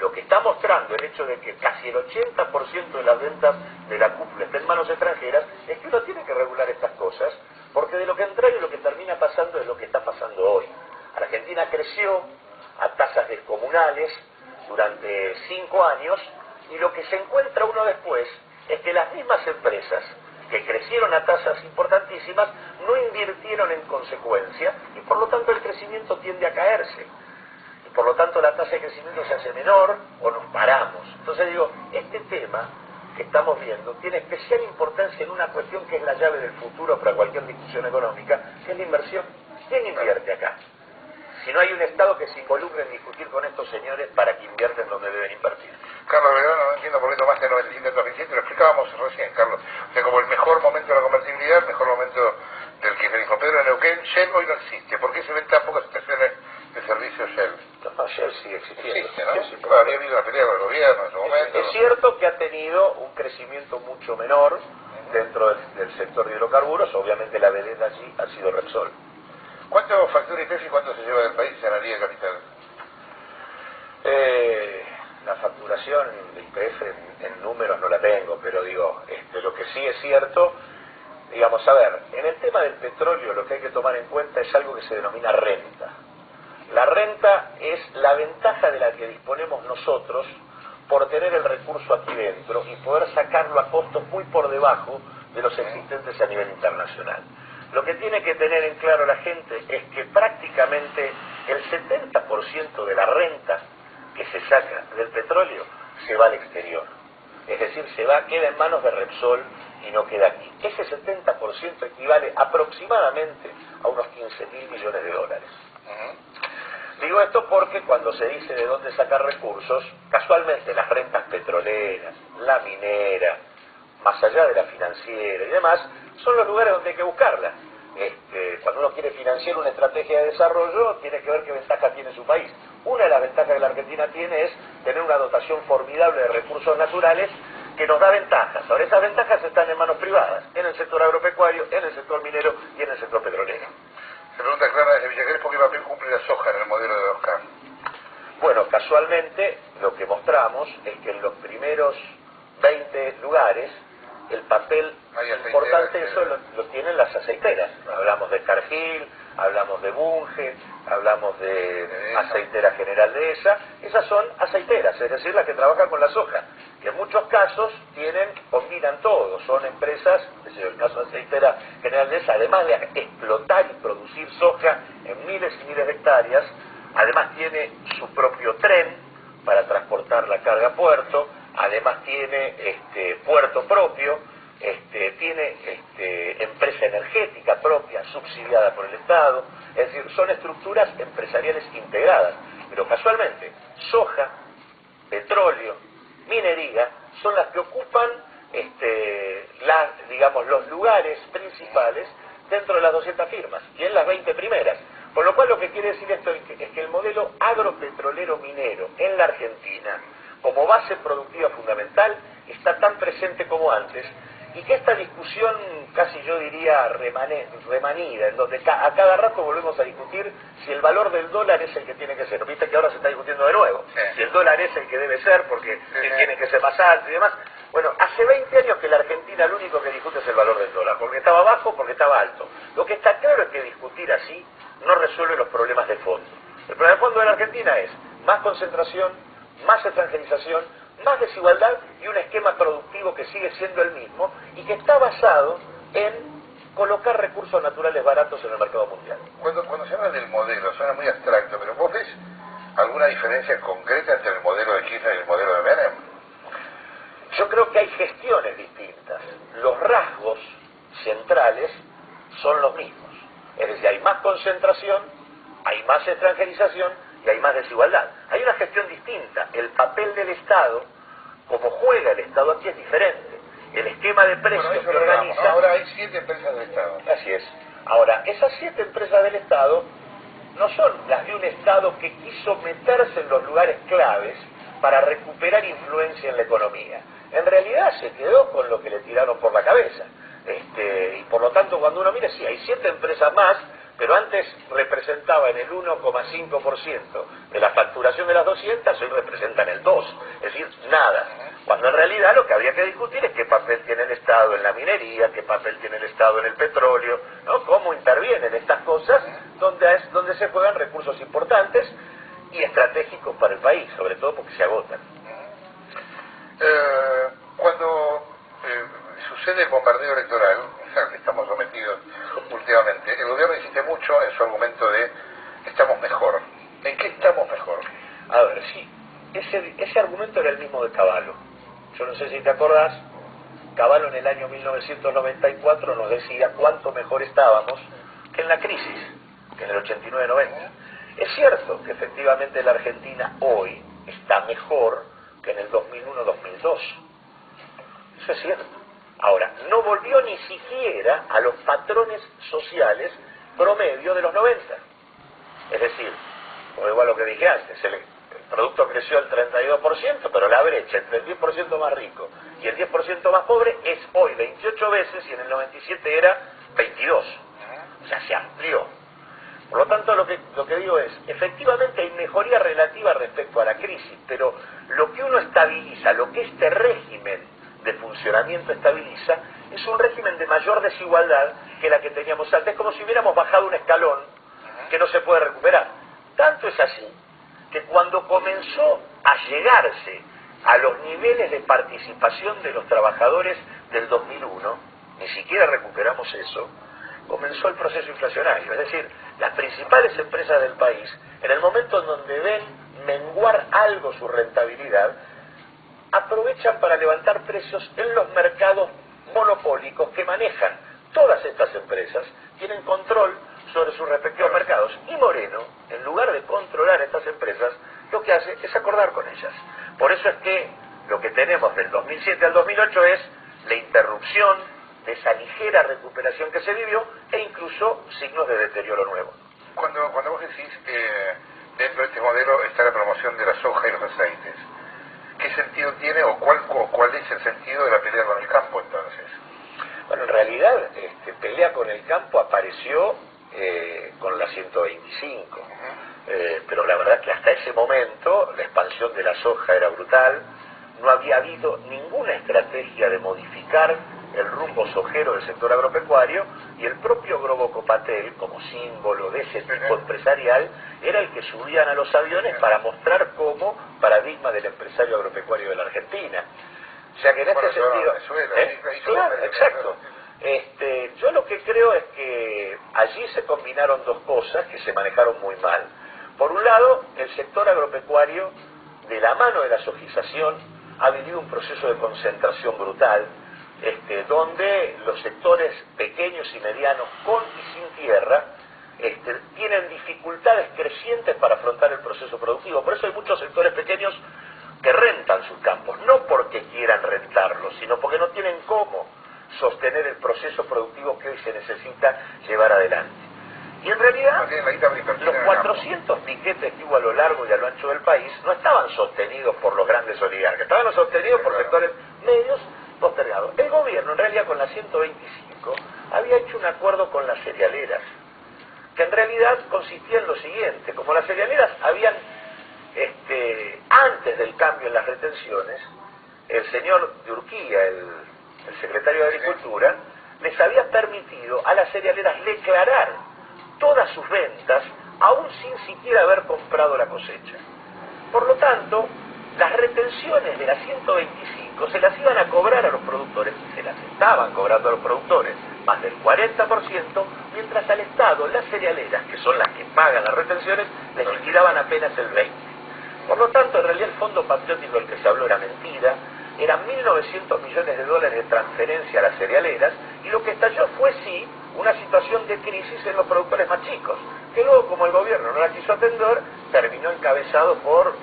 lo que está mostrando el hecho de que casi el 80% de las ventas de la cúpula estén en manos extranjeras, es que uno tiene que regular estas cosas, porque de lo contrario lo que termina pasando es lo que está pasando hoy. Argentina creció a tasas descomunales durante 5 años, y lo que se encuentra uno después es que las mismas empresas que crecieron a tasas importantísimas no invirtieron en consecuencia, y por lo tanto el crecimiento tiende a caerse. Por lo tanto la tasa de crecimiento se hace menor o nos paramos. Entonces digo, este tema que estamos viendo tiene especial importancia en una cuestión que es la llave del futuro para cualquier discusión económica, que es la inversión. ¿Quién invierte acá? Si no hay un Estado que se involucre en discutir con estos señores para que invierten donde deben invertir. Carlos Belgrano, no entiendo por qué tomaste el 95-37, lo explicábamos recién, Carlos. O sea, como el mejor momento de la convertibilidad, el mejor momento del que dijo Pedro en Neuquén. Shell hoy no existe. ¿Por qué se ven tan pocas estaciones de servicio Shell? No, Shell sigue existiendo. Existe, ¿no? Sí, Porque habría habido una pelea con el gobierno en su momento. Es cierto que ha tenido un crecimiento mucho menor dentro del sector de hidrocarburos. Obviamente la vedette allí ha sido Repsol. ¿Cuánto factura YPF y cuánto se lleva del país en la línea de capital? La facturación de YPF en números no la tengo, pero digo, lo que sí es cierto, digamos, a ver, en el tema del petróleo lo que hay que tomar en cuenta es algo que se denomina renta. La renta es la ventaja de la que disponemos nosotros por tener el recurso aquí dentro y poder sacarlo a costos muy por debajo de los existentes a nivel internacional. Lo que tiene que tener en claro la gente es que prácticamente el 70% de la renta que se saca del petróleo se va al exterior. Es decir, queda en manos de Repsol y no queda aquí. Ese 70% equivale aproximadamente a unos 15.000 millones de dólares. Digo esto porque cuando se dice de dónde sacar recursos, casualmente las rentas petroleras, la minera, más allá de la financiera y demás, son los lugares donde hay que buscarlas. Cuando uno quiere financiar una estrategia de desarrollo, tiene que ver qué ventajas tiene su país. Una de las ventajas que la Argentina tiene es tener una dotación formidable de recursos naturales que nos da ventajas. Ahora, esas ventajas están en manos privadas, en el sector agropecuario, en el sector minero y en el sector petrolero. Se pregunta Clara desde Villa Crespo qué papel cumple la soja en el modelo de Oscar. Bueno, casualmente lo que mostramos es que en los primeros 20 lugares el papel importante eso lo tienen las aceiteras. Hablamos de Cargill, hablamos de Bunge, hablamos de Aceitera General Dehesa. Esas son aceiteras, es decir, las que trabajan con la soja, que en muchos casos combinan todo. Son empresas, el caso de Aceitera General Dehesa, además de explotar y producir soja en miles y miles de hectáreas, además tiene su propio tren para transportar la carga a puerto, además tiene puerto propio, tiene empresa energética propia, subsidiada por el Estado. Es decir, son estructuras empresariales integradas. Pero casualmente, soja, petróleo, minería, son las que ocupan los lugares principales dentro de las 200 firmas, y en las 20 primeras. Con lo cual lo que quiere decir esto es que el modelo agropetrolero minero en la Argentina, como base productiva fundamental, está tan presente como antes, y que esta discusión casi yo diría remanida, en donde a cada rato volvemos a discutir si el valor del dólar es el que tiene que ser. Viste que ahora se está discutiendo de nuevo, si el dólar es el que debe ser, porque tiene que ser más alto y demás. Bueno, hace 20 años que la Argentina lo único que discute es el valor del dólar, porque estaba bajo, porque estaba alto. Lo que está claro es que discutir así no resuelve los problemas de fondo. El problema de fondo de la Argentina es más concentración, más extranjerización, más desigualdad y un esquema productivo que sigue siendo el mismo y que está basado en colocar recursos naturales baratos en el mercado mundial. Cuando se habla del modelo, suena muy abstracto, pero ¿vos ves alguna diferencia concreta entre el modelo de Kirchner y el modelo de Menem? Yo creo que hay gestiones distintas. Los rasgos centrales son los mismos. Es decir, hay más concentración, hay más extranjerización y hay más desigualdad. Hay una gestión distinta. El papel del Estado, como juega el Estado aquí, es diferente. El esquema de precios que organiza... Ahora hay 7 empresas del Estado. Así es. Ahora, esas 7 empresas del Estado no son las de un Estado que quiso meterse en los lugares claves para recuperar influencia en la economía. En realidad se quedó con lo que le tiraron por la cabeza. Y por lo tanto, cuando uno mira, sí, hay 7 empresas más, pero antes representaban el 1,5% de la facturación de las 200, hoy representan el 12%. realidad lo que habría que discutir es qué papel tiene el Estado en la minería, qué papel tiene el Estado en el petróleo, ¿no? Cómo intervienen estas cosas donde se juegan recursos importantes y estratégicos para el país, sobre todo porque se agotan. Cuando sucede el bombardeo electoral, al que estamos sometidos últimamente, el gobierno insiste mucho en su argumento de estamos mejor. ¿En qué estamos mejor? A ver, sí, ese argumento era el mismo de Cavallo. Yo no sé si te acordás, Cavallo en el año 1994 nos decía cuánto mejor estábamos que en la crisis, que en el 89-90. Es cierto que efectivamente la Argentina hoy está mejor que en el 2001-2002. Eso es cierto. Ahora, no volvió ni siquiera a los patrones sociales promedio de los 90. Es decir, como igual lo que dije antes, el producto creció al 32%, pero la brecha entre el 10% más rico y el 10% más pobre es hoy 28 veces y en el 97 era 22. O sea, se amplió. Por lo tanto, lo que digo es, efectivamente hay mejoría relativa respecto a la crisis, pero lo que uno estabiliza, lo que este régimen de funcionamiento estabiliza, es un régimen de mayor desigualdad que la que teníamos antes, como si hubiéramos bajado un escalón que no se puede recuperar. Tanto es así que cuando comenzó a llegarse a los niveles de participación de los trabajadores del 2001, ni siquiera recuperamos eso, comenzó el proceso inflacionario. Es decir, las principales empresas del país, en el momento en donde ven menguar algo su rentabilidad, aprovechan para levantar precios en los mercados monopólicos que manejan. Todas estas empresas tienen control sobre sus respectivos mercados. Y Moreno, en lugar de controlar a estas empresas, lo que hace es acordar con ellas. Por eso es que lo que tenemos del 2007 al 2008 es la interrupción de esa ligera recuperación que se vivió e incluso signos de deterioro nuevo. Cuando vos decís que dentro de este modelo está la promoción de la soja y los aceites, ¿qué sentido tiene o cuál es el sentido de la pelea con el campo entonces? Bueno, en realidad pelea con el campo apareció con la 125, pero la verdad que hasta ese momento la expansión de la soja era brutal, no había habido ninguna estrategia de modificar el rumbo sojero del sector agropecuario, y el propio Grobo Copatel, como símbolo de ese tipo empresarial, era el que subían a los aviones para mostrar como paradigma del empresario agropecuario de la Argentina. O sea que en este sentido... Claro, exacto. Yo lo que creo es que allí se combinaron dos cosas que se manejaron muy mal. Por un lado, el sector agropecuario, de la mano de la sojización, ha vivido un proceso de concentración brutal, donde los sectores pequeños y medianos, con y sin tierra, tienen dificultades crecientes para afrontar el proceso productivo. Por eso hay muchos sectores pequeños que rentan sus campos, no porque quieran rentarlos, sino porque no tienen cómo sostener el proceso productivo que hoy se necesita llevar adelante. Y en realidad, los 400 piquetes que hubo a lo largo y a lo ancho del país no estaban sostenidos por los grandes oligarcas, estaban sostenidos por sectores medios postergados. El gobierno, en realidad, con la 125, había hecho un acuerdo con las cerealeras, que en realidad consistía en lo siguiente: como las cerealeras habían, antes del cambio en las retenciones, el señor de Urquía, el secretario de Agricultura, les había permitido a las cerealeras declarar todas sus ventas, aún sin siquiera haber comprado la cosecha. Por lo tanto, las retenciones de la 125 se las iban a cobrar a los productores, y se las estaban cobrando a los productores, más del 40%, mientras al Estado, las cerealeras, que son las que pagan las retenciones, les liquidaban apenas el 20%. Por lo tanto, en realidad el Fondo Patriótico del que se habló era mentira, eran 1.900 millones de dólares de transferencia a las cerealeras, y lo que estalló fue, sí, una situación de crisis en los productores más chicos, que luego, como el gobierno no la quiso atender, terminó encabezado por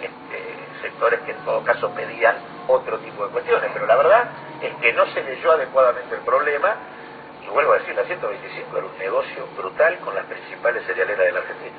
sectores que en todo caso pedían otro tipo de cuestiones. Pero la verdad es que no se leyó adecuadamente el problema, y vuelvo a decir, la 125 era un negocio brutal con las principales cerealeras de la Argentina.